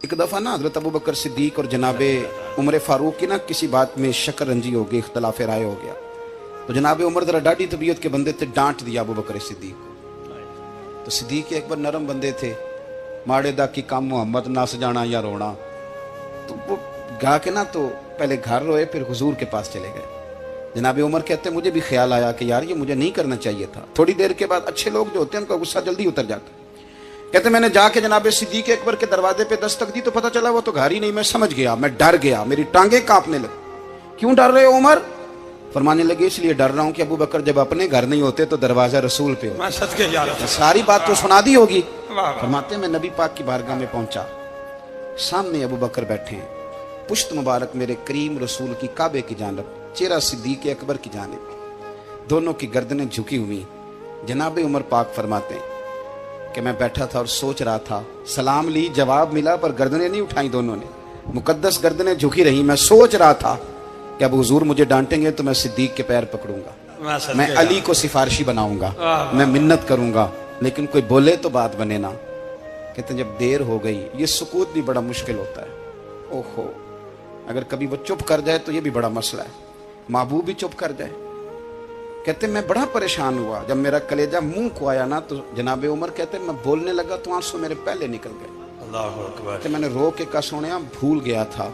एक दफ़ा ना हज़रत अबू बकर सिद्दीक और जनाबे उमर फ़ारूक की ना किसी बात में शक्कर रंजी हो गई, इख्तलाफ राय हो गया। तो जनाबे उमर ज़रा डाढ़ी तबीयत के बंदे थे, डांट दिया अबू बकर सिद्दीक को। तो सिद्दीक एक बार नरम बंदे थे, माड़े दा की काम मोहम्मद नस जाना या रोना। तो वो गा के ना तो पहले घर रोए, फिर हुजूर के पास चले गए। जनाबे उमर कहते मुझे भी ख्याल आया कि यार ये मुझे नहीं करना चाहिए था। थोड़ी देर के बाद अच्छे लोग जो होते हैं उनका गुस्सा जल्दी उतर जाता है। कहते मैंने जाके जनाबे सिद्दीक अकबर के दरवाजे पे दस्तक दी तो पता चला वो तो घर ही नहीं। मैं समझ गया, मैं डर गया, मेरी टांगे कांपने लगी। क्यों डर रहे हो उमर? फरमाने लगे इसलिए डर रहा हूं कि अबू बकर जब अपने घर नहीं होते तो दरवाजा रसूल पे हो। सारी बात तो सुना दी होगी। फरमाते मैं नबी पाक की बारगाह में पहुंचा, सामने अबू बकर बैठे हैं, पुश्त मुबारक मेरे करीम रसूल की काबे की जानब, चेहरा सिद्दीक अकबर की जानब, दोनों की गर्दनें झुकी हुई। जनाबे उमर पाक फरमाते हैं कि मैं बैठा था और सोच रहा था, सलाम ली, जवाब मिला, पर गर्दनें नहीं उठाई दोनों ने, मुकद्दस गर्दनें झुकी रही। मैं सोच रहा था कि अब हुजूर मुझे डांटेंगे तो मैं सिद्दीक के पैर पकड़ूंगा, मैं अली को सिफारिशी बनाऊंगा, मैं मिन्नत करूंगा, लेकिन कोई बोले तो बात बने ना। कहते जब देर हो गई, ये सुकूत भी बड़ा मुश्किल होता है। ओहो, अगर कभी वो चुप कर जाए तो ये भी बड़ा मसला है, महबूब भी चुप कर जाए। कहते मैं बड़ा परेशान हुआ, जब मेरा कलेजा मुंह को आया ना तो जनाबे उमर कहते मैं बोलने लगा तो आंसू मेरे पहले निकल गए। अल्लाहु अकबर। मैंने रो के कहा सोनिया भूल गया था,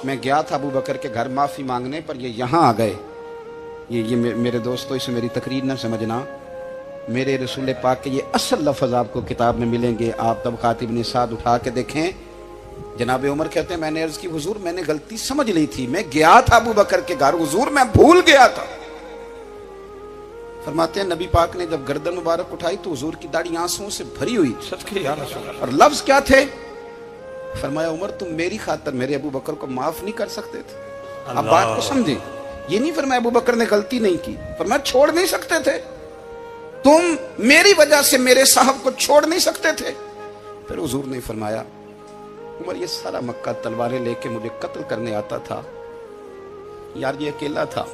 मैं गया था अबू बकर के घर माफी मांगने, पर ये यहाँ आ गए। ये मेरे दोस्तों, इसे मेरी तकरीर ना समझना, मेरे रसूल पाक के ये असल लफ्ज आपको किताब में मिलेंगे। आप तब खातिब ने साथ उठा के देखें। जनाबे उमर कहते हैं मैंने अर्ज की हुजूर मैंने गलती समझ ली थी, मैं गया था अबू बकर के घर, हुजूर मैं भूल गया था। फरमाते हैं नबी पाक ने जब गर्दन मुबारक उठाई तो हुजूर की दाढ़ी आंसुओं से भरी हुई। और लफ्ज क्या थे? फरमाया उमर तुम मेरी खातर मेरे अबू बकर को माफ नहीं कर सकते थे। अब बात को समझे, ये नहीं फरमाया अबू बकर ने गलती नहीं की, फरमाया छोड़ नहीं सकते थे, तुम मेरी वजह से मेरे साहब को छोड़ नहीं सकते थे। फिर हुजूर ने फरमाया उमर ये सारा मक्का तलवारें लेके मुझे कत्ल करने आता था, यार ये अकेला था,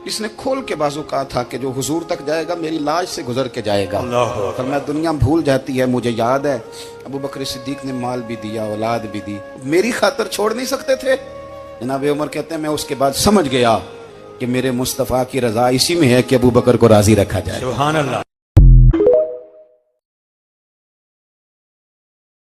इसने खोल के बाजू कहा था कि जो हुजूर तक जाएगा मेरी लाश से गुजर के जाएगा। पर मैं दुनिया भूल जाती है, मुझे याद है अबू बकर सिद्दीक ने माल भी दिया, औलाद भी दी, मेरी खातर छोड़ नहीं सकते थे। जनाब उमर कहते हैं मैं उसके बाद समझ गया कि मेरे मुस्तफ़ा की रजा इसी में है कि अबू बकर को राजी रखा जाए। सुभान अल्लाह।